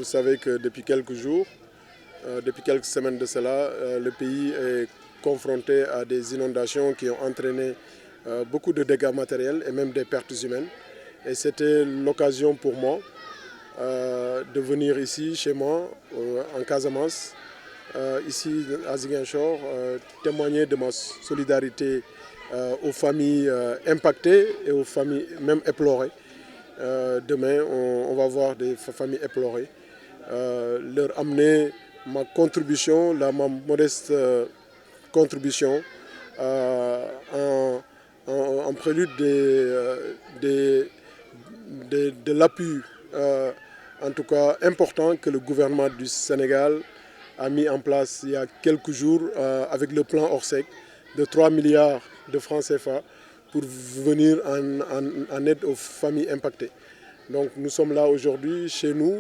savez que depuis quelques jours, depuis quelques semaines de cela, le pays est confronté à des inondations qui ont entraîné beaucoup de dégâts matériels et même des pertes humaines. Et c'était l'occasion pour moi de venir ici, chez moi, en Casamance, ici à Ziguinchor, témoigner de ma solidarité aux familles impactées et aux familles même éplorées. Demain, on va voir des familles éplorées, leur amener ma contribution, ma modeste contribution en prélude de l'appui, en tout cas important, que le gouvernement du Sénégal a mis en place il y a quelques jours avec le plan Orsec de 3 milliards de francs CFA pour venir en aide aux familles impactées. Donc nous sommes là aujourd'hui chez nous,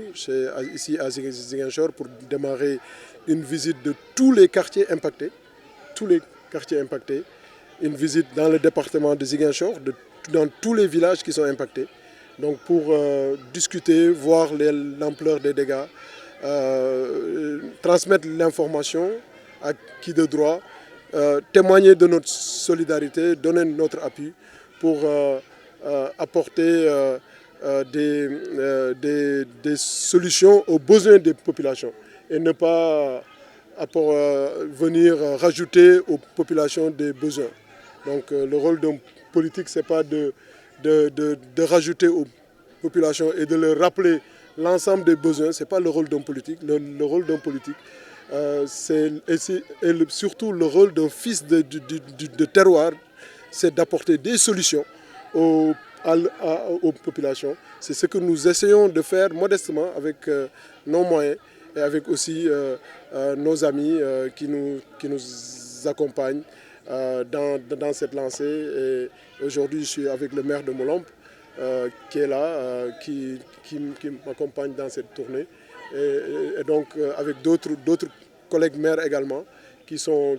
ici à Ziguinchor, pour démarrer une visite de tous les quartiers impactés, une visite dans le département de Ziguinchor, dans tous les villages qui sont impactés, donc pour discuter, voir l'ampleur des dégâts, transmettre l'information à qui de droit, témoigner de notre solidarité, donner notre appui pour apporter des solutions aux besoins des populations et ne pas venir rajouter aux populations des besoins. Donc le rôle d'un politique, ce n'est pas de rajouter aux populations et de leur rappeler l'ensemble des besoins. Ce n'est pas le rôle d'un politique. Le rôle d'un politique, c'est surtout le rôle d'un fils de terroir, c'est d'apporter des solutions aux populations. C'est ce que nous essayons de faire modestement avec nos moyens et avec aussi nos amis qui nous accompagnent dans cette lancée. Et aujourd'hui, je suis avec le maire de Molombe qui est là, qui m'accompagne dans cette tournée. Et donc avec d'autres collègues maires également qui sont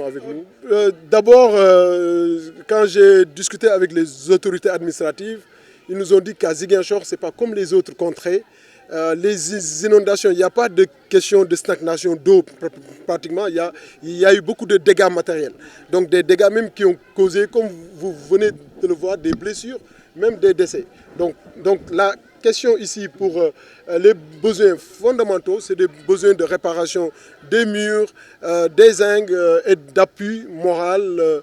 avec nous. D'abord, quand j'ai discuté avec les autorités administratives, ils nous ont dit qu'à Ziguinchor, ce n'est pas comme les autres contrées. Les inondations, il n'y a pas de question de stagnation d'eau pratiquement, il y a eu beaucoup de dégâts matériels. Donc des dégâts même qui ont causé, comme vous venez de le voir, des blessures, même des décès. Donc la question ici pour les besoins fondamentaux, c'est des besoins de réparation des murs, des zincs et d'appui moral,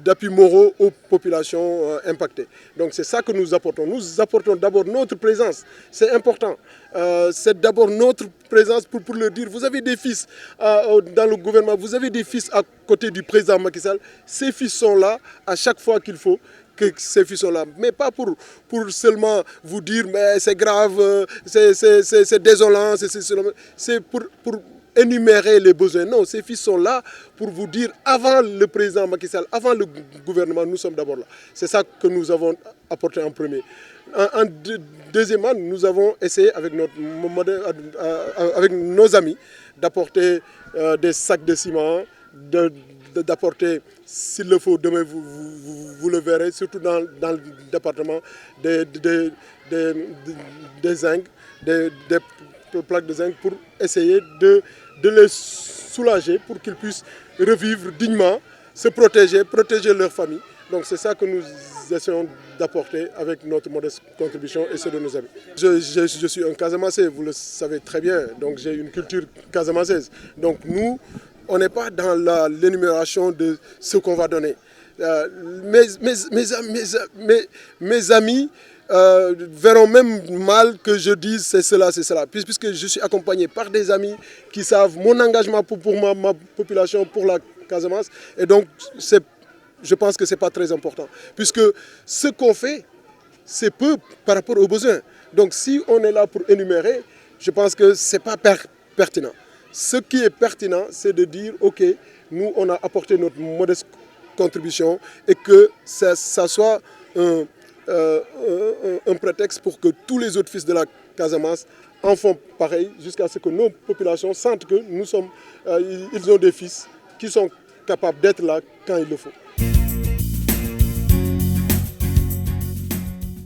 d'appui moraux aux populations impactées. Donc c'est ça que nous apportons. Nous apportons d'abord notre présence, c'est important. C'est d'abord notre présence pour leur dire, vous avez des fils dans le gouvernement, vous avez des fils à côté du président Macky Sall. Ces fils sont là à chaque fois qu'il faut. Que ces fils sont là, mais pas pour seulement vous dire mais c'est grave, c'est désolant, c'est pour énumérer les besoins. Non, ces fils sont là pour vous dire avant le président Macky Sall, avant le gouvernement, nous sommes d'abord là. C'est ça que nous avons apporté en premier. Deuxièmement, nous avons essayé avec nos amis d'apporter des sacs de ciment, d'apporter, s'il le faut, demain vous le verrez, surtout dans le département, des zinc, des plaques de zinc pour essayer de les soulager, pour qu'ils puissent revivre dignement, se protéger leur famille. Donc c'est ça que nous essayons d'apporter avec notre modeste contribution et ceux de nos amis. Je suis un Casamançais, vous le savez très bien, donc j'ai une culture casamançaise. Donc nous, on n'est pas dans l'énumération de ce qu'on va donner. Mes amis verront même mal que je dise c'est cela, puisque je suis accompagné par des amis qui savent mon engagement pour ma population, pour la Casamance. Et donc, je pense que ce n'est pas très important, puisque ce qu'on fait, c'est peu par rapport aux besoins. Donc, si on est là pour énumérer, je pense que ce n'est pas pertinent. Ce qui est pertinent, c'est de dire, OK, nous, on a apporté notre modeste contribution et que ça soit un prétexte pour que tous les autres fils de la Casamance en font pareil, jusqu'à ce que nos populations sentent que ils ont des fils qui sont capables d'être là quand il le faut.